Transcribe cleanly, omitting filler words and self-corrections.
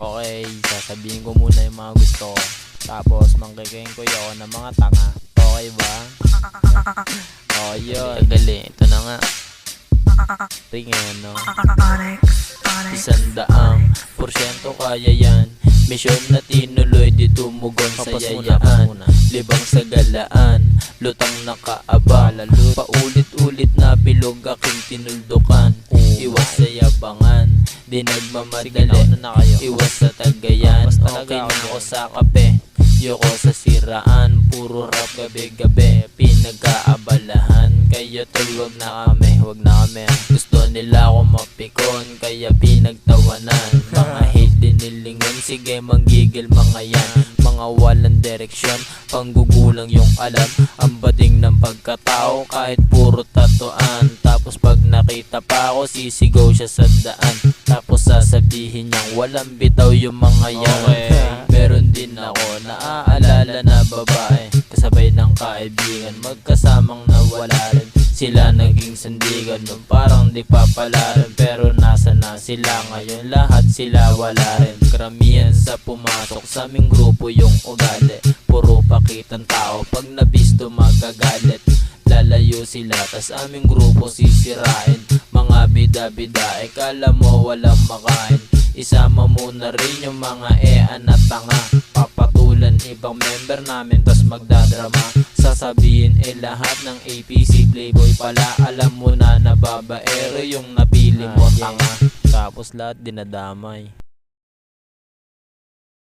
Okay, sasabihin ko muna yung mga gusto ko. Tapos mangkikain ko ako ng mga tanga. Okay ba? Oh, yun. Tagali, ito na nga. Tingin, no? 100% kaya yan. Misyon na tinuloy, di tumugon sa yayaan. Libang sa galaan, lutang nakaabang. Paulit-ulit na bilog aking tinuldukan. Iwas sa yabangan, di nagmamadali. Iwas sa tagayan, okay na ako sa kape. Yoko sa siraan, puro rap gabi-gabi. Pinagkaabalahan, kaya tol wag na kami. Gusto nila ako mapikon, kaya pinagtawanan. Mga hate dinilingon, sige manggigil mga yan. Mga walang direksyon, panggugulang yung alam. Ang bading ng pagkatao, kahit puro tatuan. Tapos pag nakita pa ako, sisigaw siya sa daan. Tapos sasabihin niyang walang bitaw yung mga yan. Meron din ako naaalala na babae, kasabay ng kaibigan, magkasamang nawala rin. Sila naging sandigan nung parang di papalarin. Pero nasa na sila ngayon, lahat sila wala rin. Karamihan sa pumasok sa aming grupo yung ugali, puro pakitang tao, pag nabisto magagalit. Lalayo sila, tas aming grupo sisirain. Mga bida-bida, kala mo walang makain. Isama mo na rin yung mga na tanga. Papatulan ibang member namin, tas magdadrama. Sasabihin lahat ng APC playboy pala. Alam mo na nababaero yung napili mo tanga. Tapos lahat dinadamay.